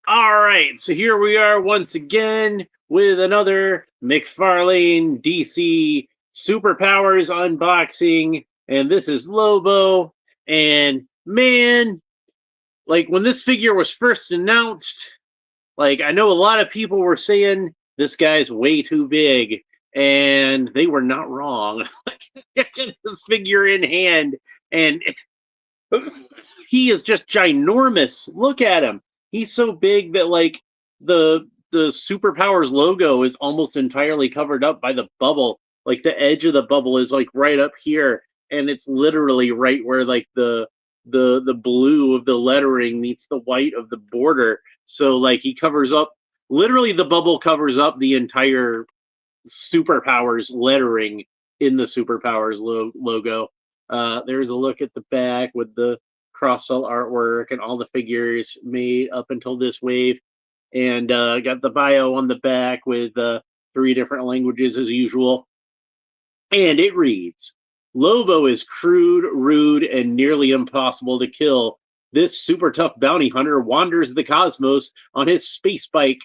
All right, so here we are once again with another Mcfarlane DC Superpowers unboxing, and this is Lobo. And man, like when this figure was first announced, like I know a lot of people were saying this guy's way too big, and they were not wrong. Get this figure in hand, and he is just ginormous. Look at him. He's so big that like the superpowers logo is almost entirely covered up by the bubble. Like the edge of the bubble is like right up here, and it's literally right where like the blue of the lettering meets the white of the border. So like he covers up literally the bubble covers up the entire superpowers lettering in the superpowers logo. There's a look at the back with the cross cell artwork and all the figures made up until this wave, and got the bio on the back with three different languages as usual. And it reads, Lobo is crude, rude, and nearly impossible to kill. This super tough bounty hunter wanders the cosmos on his space bike,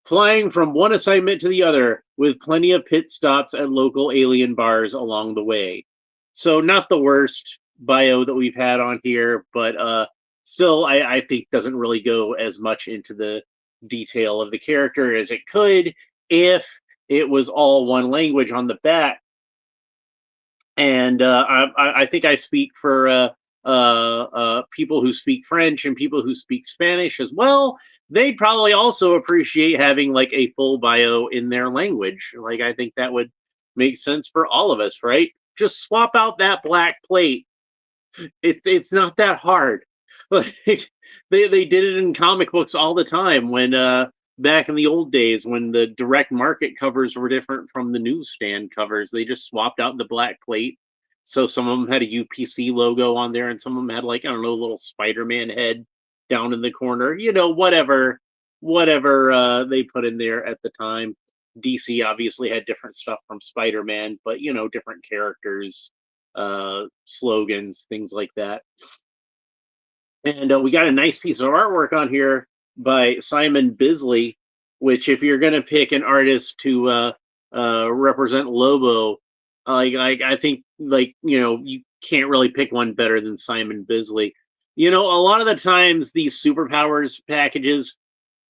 flying from one assignment to the other with plenty of pit stops at local alien bars along the way. So not the worst bio that we've had on here, but still I think doesn't really go as much into the detail of the character as it could if it was all one language on the back. And I think I speak for people who speak French and people who speak Spanish as well. They'd probably also appreciate having like a full bio in their language. Like I think that would make sense for all of us, right? Just swap out that black plate. It's not that hard. Like they did it in comic books all the time when back in the old days when the direct market covers were different from the newsstand covers. They just swapped out the black plate. So some of them had a UPC logo on there, and some of them had like I don't know, a little Spider-Man head down in the corner. You know, whatever they put in there at the time. DC obviously had different stuff from Spider-Man, but you know, different characters, slogans, things like that. And we got a nice piece of artwork on here by Simon Bisley, which if you're going to pick an artist to represent Lobo, I think like you know you can't really pick one better than Simon Bisley. You know, a lot of the times these superpowers packages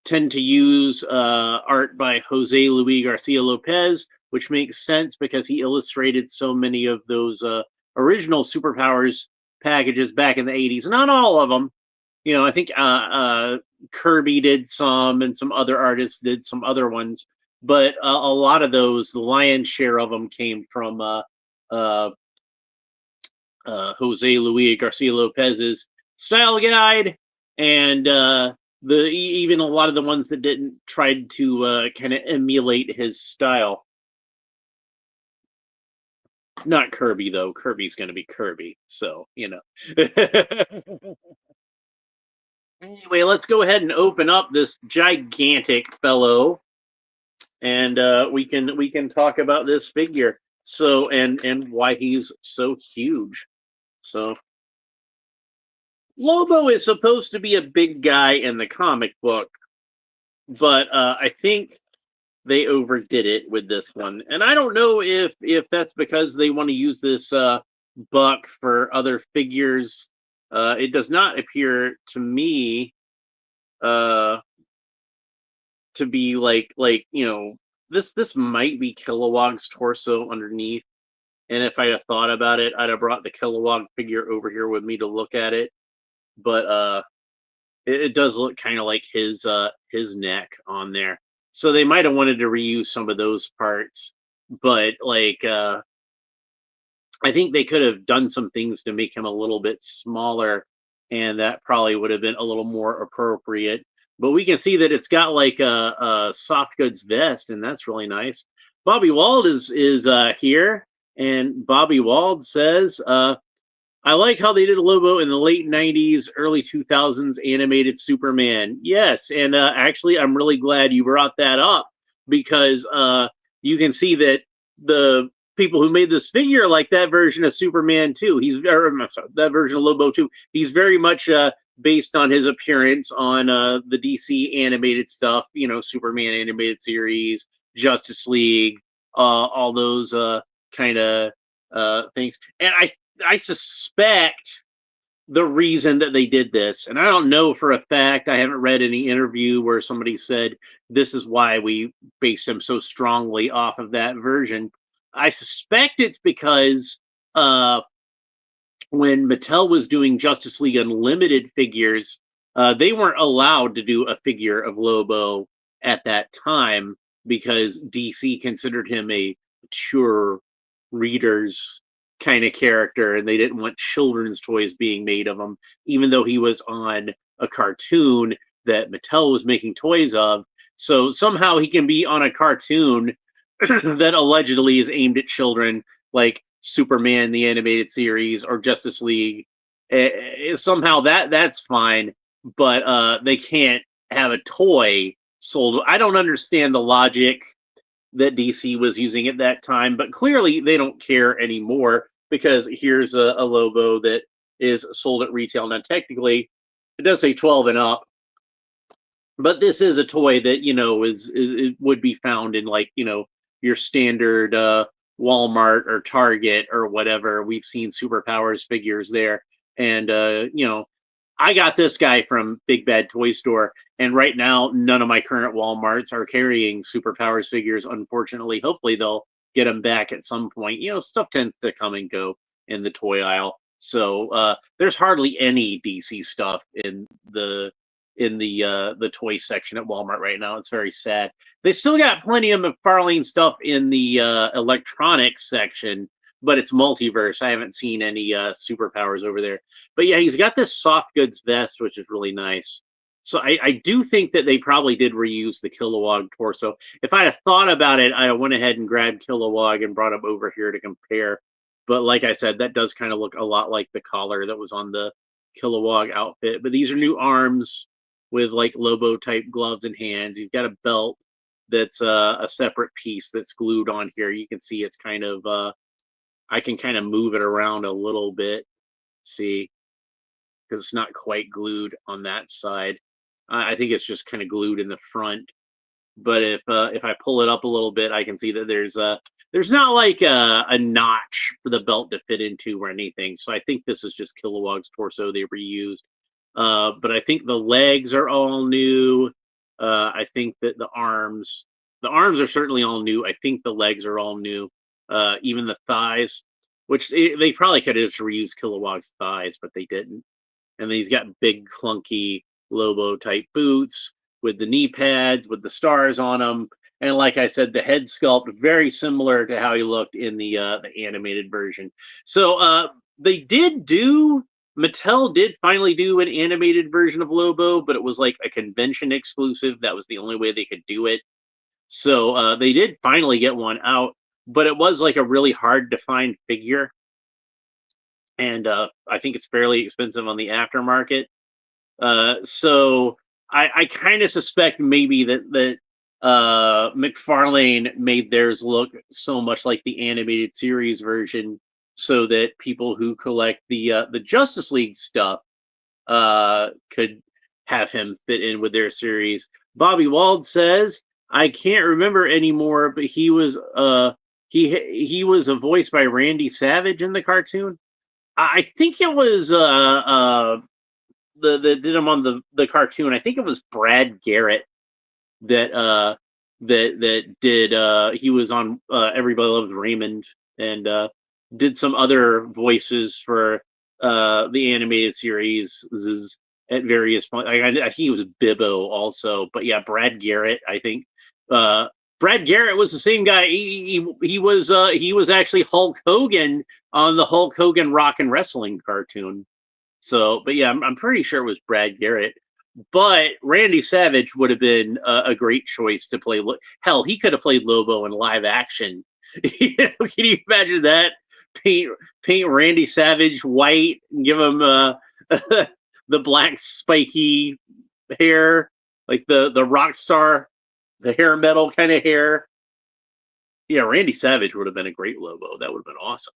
tend to use art by Jose Luis Garcia Lopez, which makes sense because he illustrated so many of those original superpowers packages back in the 80s. Not all of them. You know, I think Kirby did some, and some other artists did some other ones. But a lot of those, the lion's share of them came from uh, Jose Luis Garcia Lopez's style guide, and the even a lot of the ones that didn't tried to kind of emulate his style. Not Kirby though. Kirby's going to be Kirby, so you know. Anyway, let's go ahead and open up this gigantic fellow, and we can talk about this figure. So and why he's so huge. So Lobo is supposed to be a big guy in the comic book, but I think they overdid it with this one, and I don't know if that's because they want to use this buck for other figures. It does not appear to me uh, to be like you know this might be Kilowog's torso underneath. And if I'd have thought about it, I'd have brought the Kilowog figure over here with me to look at it. But it does look kind of like his neck on there. So they might have wanted to reuse some of those parts, but like I think they could have done some things to make him a little bit smaller, and that probably would have been a little more appropriate. But we can see that it's got like a soft goods vest, and that's really nice. Bobby Wald is here, and Bobby Wald says, "I like how they did Lobo in the late '90s, early 2000s animated Superman." Yes, and actually, I'm really glad you brought that up because you can see that the people who made this figure like that version of Superman too. He's or, I'm sorry, that version of Lobo too. He's very much based on his appearance on the DC animated stuff, Superman animated series, Justice League, all those kind of things. And I suspect the reason that they did this, and I don't know for a fact, I haven't read any interview where somebody said this is why we based him so strongly off of that version. I suspect it's because when Mattel was doing Justice League Unlimited figures, they weren't allowed to do a figure of Lobo at that time because DC considered him a mature readers kind of character, and they didn't want children's toys being made of him, even though he was on a cartoon that Mattel was making toys of. So somehow he can be on a cartoon that allegedly is aimed at children, like Superman the animated series or Justice League. Somehow that's fine, but they can't have a toy sold. I don't understand the logic that DC was using at that time, but clearly they don't care anymore because here's a Lobo that is sold at retail. Now, technically, it does say 12 and up, but this is a toy that is would be found in, like, your standard Walmart or Target or whatever. We've seen Superpowers figures there, and I got this guy from Big Bad Toy Store, and right now none of my current Walmarts are carrying Superpowers figures, unfortunately. Hopefully they'll get them back at some point. Stuff tends to come and go in the toy aisle, so there's hardly any DC stuff in the toy section at Walmart right now. It's very sad. They still got plenty of Mcfarlane stuff in the electronics section, but it's multiverse. I haven't seen any Superpowers over there. But yeah, he's got this soft goods vest, which is really nice. So I do think that they probably did reuse the Kilowog torso. If I had thought about it, I went ahead and grabbed Kilowog and brought him over here to compare. But like I said, that does kind of look a lot like the collar that was on the Kilowog outfit. But these are new arms with like Lobo type gloves and hands. You've got a belt that's a separate piece that's glued on here. You can see it's kind of I can kind of move it around a little bit. See, because it's not quite glued on that side. I think it's just kind of glued in the front. But if I pull it up a little bit, I can see that there's not like a notch for the belt to fit into or anything. So I think this is just Kilowog's torso they reused. But I think the legs are all new. I think that the arms are certainly all new. I think the legs are all new. Even the thighs, which they probably could have just reused Kilowog's thighs, but they didn't. And then he's got big clunky Lobo type boots with the knee pads with the stars on them. And like I said, the head sculpt very similar to how he looked in the animated version. So Mattel did finally do an animated version of Lobo, but it was like a convention exclusive. That was the only way they could do it. So they did finally get one out, but it was like a really hard to find figure. And I think it's fairly expensive on the aftermarket. So I kind of suspect maybe that Mcfarlane made theirs look so much like the animated series version, so that people who collect the Justice League stuff could have him fit in with their series. Bobby Wald says, I can't remember anymore, but he was he was a voice by Randy Savage in the cartoon. I think it was the did him on the cartoon. I think it was Brad Garrett that did he was on Everybody Loves Raymond, and did some other voices for the animated series at various points. I think he was Bibbo also, but yeah, Brad Garrett. I think Brad Garrett was the same guy. He was actually Hulk Hogan on the Hulk Hogan Rock and Wrestling cartoon. So, but yeah, I'm pretty sure it was Brad Garrett. But Randy Savage would have been a great choice to play. Hell, he could have played Lobo in live action. Can you imagine that? Paint Randy Savage white and give him the black spiky hair, like the rock star, the hair metal kind of hair. Yeah, Randy Savage would have been a great Lobo. That would have been awesome.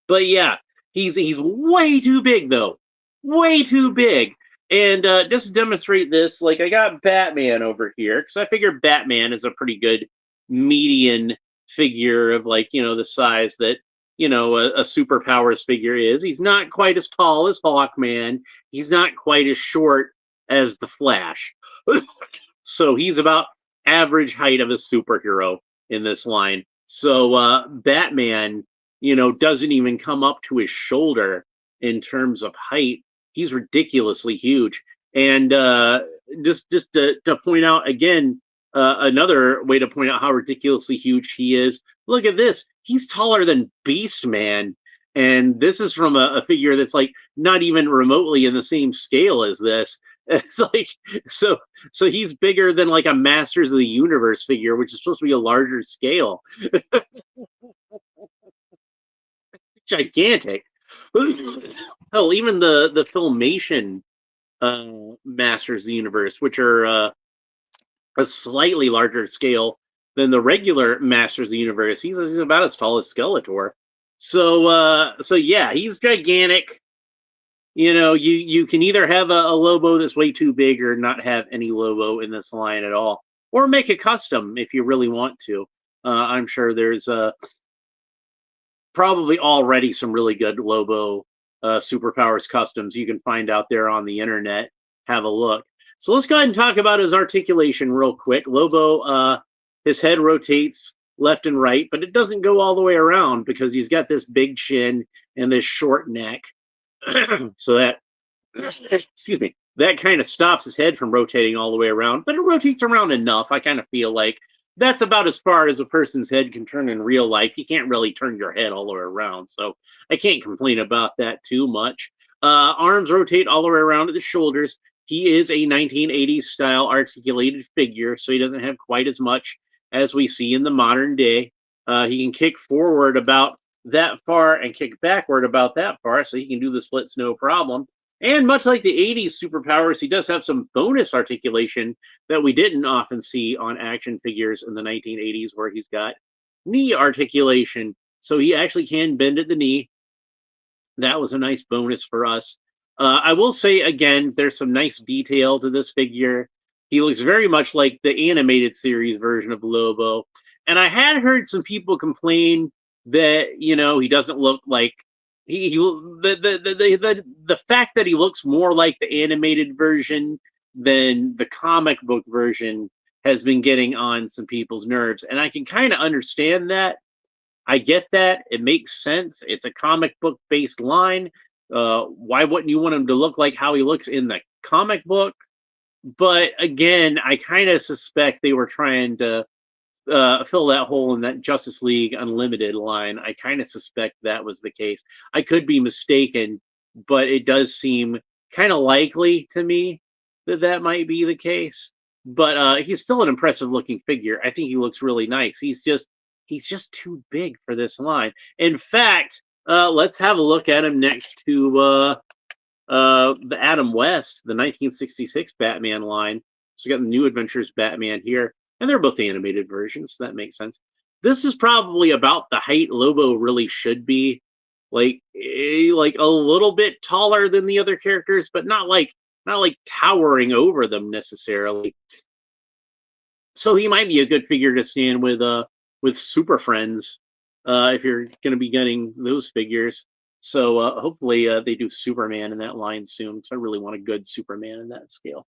But yeah, he's way too big though. way too big. And just to demonstrate this, like I got Batman over here because I figure Batman is a pretty good median figure of like the size that a superpowers figure is. He's not quite as tall as Hawkman. He's not quite as short as the Flash. So he's about average height of a superhero in this line. So Batman, doesn't even come up to his shoulder in terms of height. He's ridiculously huge. And just to point out again, another way to point out how ridiculously huge he is. Look at this. He's taller than Beast Man. And this is from a figure that's like not even remotely in the same scale as this. It's like so he's bigger than like a Masters of the Universe figure, which is supposed to be a larger scale. Gigantic. Hell, even the Filmation Masters of the Universe, which are a slightly larger scale than the regular Masters of the Universe, he's about as tall as Skeletor. So yeah, he's gigantic. You can either have a Lobo that's way too big or not have any Lobo in this line at all, or make a custom if you really want to. I'm sure there's probably already some really good Lobo superpowers customs you can find out there on the internet. Have a look. So let's go ahead and talk about his articulation real quick. Lobo, his head rotates left and right, but it doesn't go all the way around because he's got this big chin and this short neck. So that excuse me, that kind of stops his head from rotating all the way around, but it rotates around enough. I kind of feel like that's about as far as a person's head can turn in real life. You can't really turn your head all the way around, so I can't complain about that too much. Arms rotate all the way around to the shoulders. He is a 1980s style articulated figure, so he doesn't have quite as much as we see in the modern day. He can kick forward about that far and kick backward about that far, so he can do the splits no problem. And much like the 80s superpowers, he does have some bonus articulation that we didn't often see on action figures in the 1980s, where he's got knee articulation. So he actually can bend at the knee. That was a nice bonus for us. I will say again, there's some nice detail to this figure. He looks very much like the animated series version of Lobo. And I had heard some people complain that he doesn't look like the fact that he looks more like the animated version than the comic book version has been getting on some people's nerves, and I can kind of understand that. I get that. It makes sense. It's a comic book based line. Why wouldn't you want him to look like how he looks in the comic book? But again, I kind of suspect they were trying to fill that hole in that Justice League Unlimited line. I kind of suspect that was the case. I could be mistaken, but it does seem kind of likely to me that that might be the case. But he's still an impressive looking figure. I think he looks really nice. He's just too big for this line. In fact, let's have a look at him next to the Adam West, the 1966 Batman line. So we got the New Adventures Batman here, and they're both animated versions, so that makes sense. This is probably about the height Lobo really should be, like a little bit taller than the other characters, but not like towering over them necessarily. So he might be a good figure to stand with Super Friends if you're going to be getting those figures. So hopefully they do Superman in that line soon, because I really want a good Superman in that scale.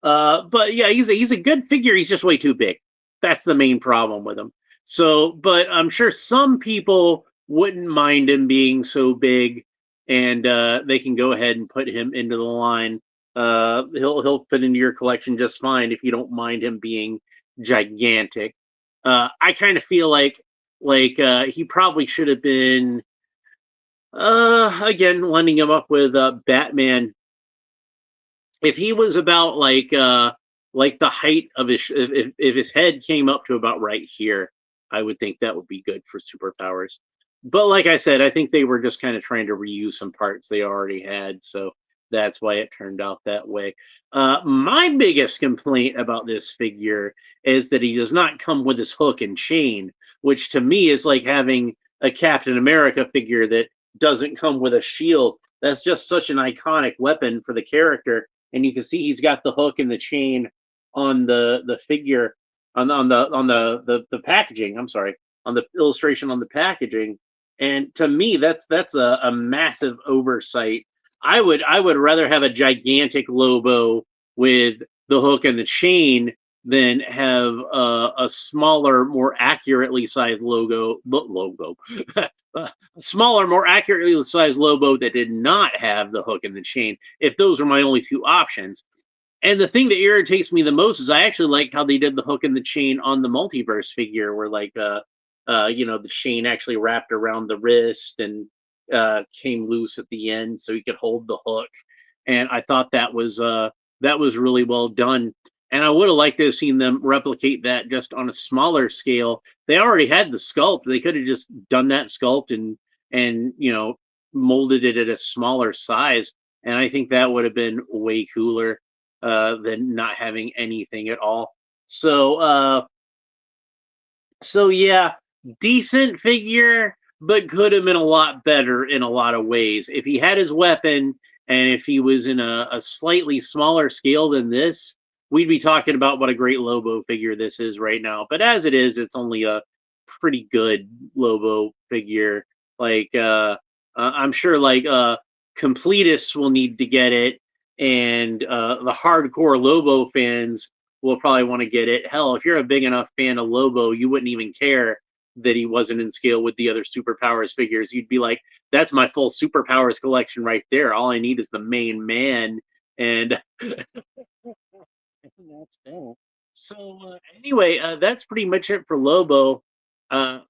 But yeah, he's a good figure. He's just way too big. That's the main problem with him. So, but I'm sure some people wouldn't mind him being so big, and they can go ahead and put him into the line. He'll fit into your collection just fine if you don't mind him being gigantic. I kind of feel like he probably should have been again lining him up with Batman. If he was about like the height of his if his head came up to about right here, I would think that would be good for superpowers. But like I said, I think they were just kind of trying to reuse some parts they already had, so that's why it turned out that way. My biggest complaint about this figure is that he does not come with his hook and chain, which to me is like having a Captain America figure that doesn't come with a shield. That's just such an iconic weapon for the character, and you can see he's got the hook and the chain on the figure on the packaging. I'm sorry, on the illustration on the packaging. And to me, that's a massive oversight. I would rather have a gigantic Lobo with the hook and the chain than have a smaller, more accurately sized logo, a smaller, more accurately sized Lobo that did not have the hook and the chain. If those were my only two options, and the thing that irritates me the most is I actually like how they did the hook and the chain on the multiverse figure, where like the chain actually wrapped around the wrist and came loose at the end, so he could hold the hook. And I thought that was really well done. And I would have liked to have seen them replicate that just on a smaller scale. They already had the sculpt; they could have just done that sculpt and molded it at a smaller size. And I think that would have been way cooler than not having anything at all. So yeah, decent figure, but could have been a lot better in a lot of ways. If he had his weapon and if he was in a slightly smaller scale than this, we'd be talking about what a great Lobo figure this is right now. But as it is, it's only a pretty good Lobo figure. Like I'm sure like completists will need to get it, and the hardcore Lobo fans will probably want to get it. Hell, if you're a big enough fan of Lobo, you wouldn't even care that he wasn't in scale with the other superpowers figures. You'd be like, that's my full superpowers collection right there. All I need is the main man. And that's that. So anyway, that's pretty much it for Lobo. Uh,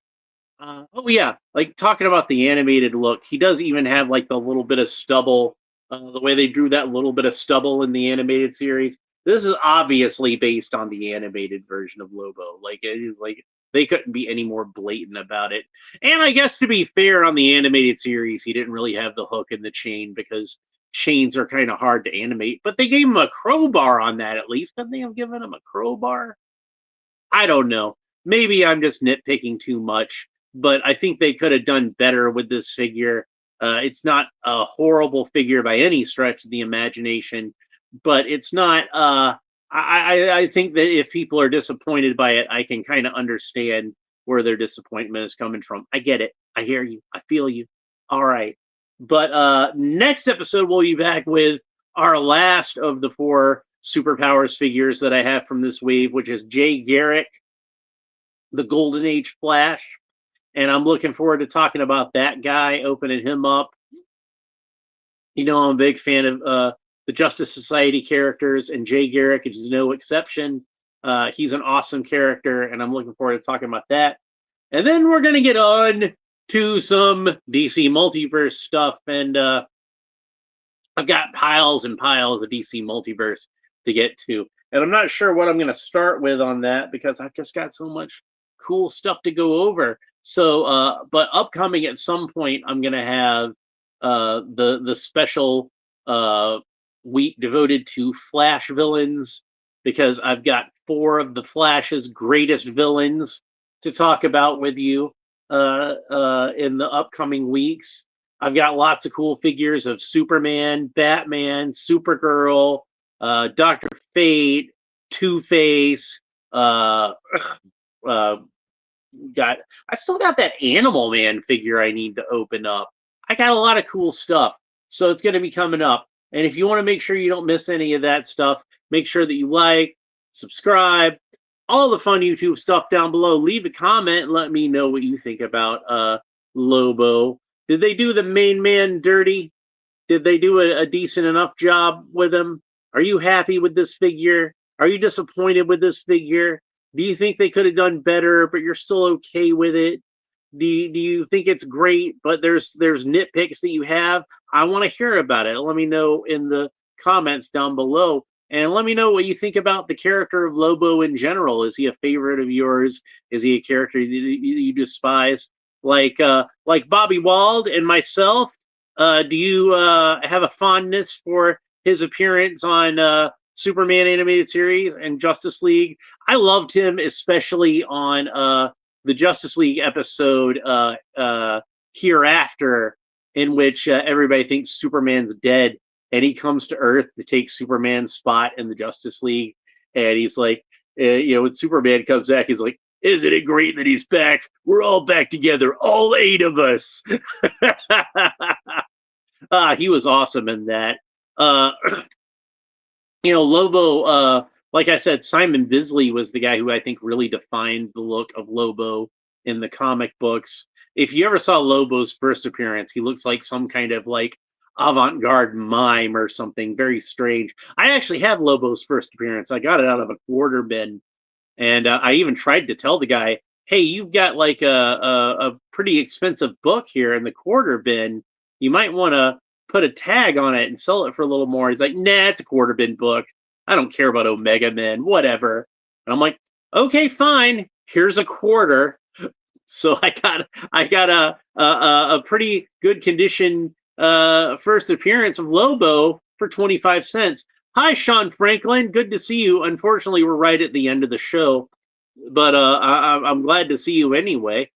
oh yeah, like talking about the animated look, he does even have like the little bit of stubble. The way they drew that little bit of stubble in the animated series. This is obviously based on the animated version of Lobo. Like it is like they couldn't be any more blatant about it. And I guess to be fair, on the animated series, he didn't really have the hook and the chain because chains are kind of hard to animate. But they gave him a crowbar on that at least. Couldn't they have given him a crowbar? I don't know. Maybe I'm just nitpicking too much, but I think they could have done better with this figure. It's not a horrible figure by any stretch of the imagination, but it's not. I think that if people are disappointed by it, I can kind of understand where their disappointment is coming from. I get it. I hear you. I feel you. All right. But next episode, we'll be back with our last of the four superpowers figures that I have from this wave, which is Jay Garrick, the Golden Age Flash. And I'm looking forward to talking about that guy, opening him up. I'm a big fan of the Justice Society characters, and Jay Garrick is no exception. He's an awesome character, and I'm looking forward to talking about that. And then we're going to get on to some DC Multiverse stuff, and I've got piles and piles of DC Multiverse to get to. And I'm not sure what I'm going to start with on that because I've just got so much cool stuff to go over. So, but upcoming at some point, I'm going to have the special week devoted to Flash villains because I've got four of the Flash's greatest villains to talk about with you in the upcoming weeks. I've got lots of cool figures of Superman, Batman, Supergirl, Dr. Fate, Two-Face. I still got that Animal Man figure I need to open up. I got a lot of cool stuff, so it's going to be coming up. And if you want to make sure you don't miss any of that stuff, make sure that you like, subscribe, all the fun YouTube stuff down below. Leave a comment and let me know what you think about Lobo. Did they do the main man dirty? Did they do a decent enough job with him? Are you happy with this figure? Are you disappointed with this figure? Do you think they could have done better, but you're still okay with it? Do you think it's great, but there's nitpicks that you have? I want to hear about it. Let me know in the comments down below. And let me know what you think about the character of Lobo in general. Is he a favorite of yours? Is he a character you despise? Like Bobby Wald and myself, do you have a fondness for his appearance on Superman animated series and Justice League? I loved him especially on the Justice League episode Hereafter, in which everybody thinks Superman's dead, and he comes to Earth to take Superman's spot in the Justice League, and he's like, when Superman comes back, he's like, "Isn't it great that he's back? We're all back together, all 8 of us." He was awesome in that. Uh, Lobo, like I said, Simon Bisley was the guy who I think really defined the look of Lobo in the comic books. If you ever saw Lobo's first appearance, he looks like some kind of like avant-garde mime or something very strange. I actually have Lobo's first appearance. I got it out of a quarter bin, and I even tried to tell the guy, "Hey, you've got like a pretty expensive book here in the quarter bin. You might want to put a tag on it and sell it for a little more." He's like, "Nah, it's a quarter bin book. I don't care about Omega Men, whatever." And I'm like, "Okay, fine. Here's a quarter." So I got a pretty good condition first appearance of Lobo for 25 cents. Hi, Sean Franklin. Good to see you. Unfortunately, we're right at the end of the show, but I'm glad to see you anyway.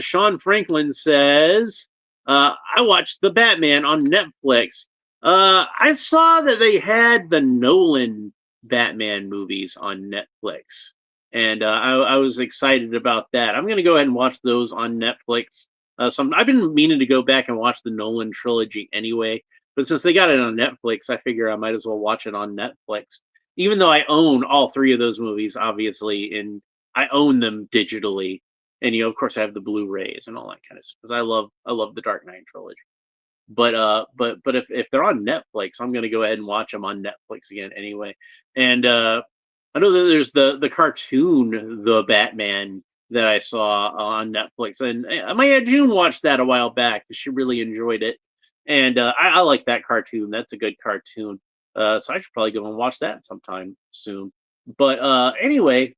Sean Franklin says, I watched The Batman on Netflix. I saw that they had the Nolan Batman movies on Netflix, and I was excited about that. I'm going to go ahead and watch those on Netflix. I've been meaning to go back and watch the Nolan trilogy anyway, but since they got it on Netflix, I figure I might as well watch it on Netflix. Even though I own all three of those movies, obviously, and I own them digitally, and of course, I have the Blu-rays and all that kind of stuff because I love the Dark Knight trilogy. But if they're on Netflix, I'm gonna go ahead and watch them on Netflix again anyway. And I know that there's the cartoon, The Batman, that I saw on Netflix, and my Aunt June watched that a while back. She really enjoyed it, and I like that cartoon. That's a good cartoon. So I should probably go and watch that sometime soon. But anyway,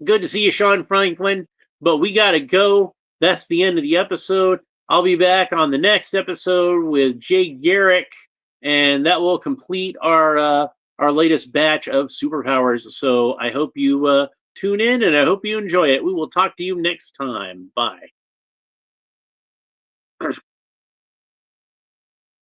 good to see you, Sean Franklin. But we gotta go. That's the end of the episode. I'll be back on the next episode with Jay Garrick, and that will complete our latest batch of superpowers. So I hope you tune in, and I hope you enjoy it. We will talk to you next time. Bye.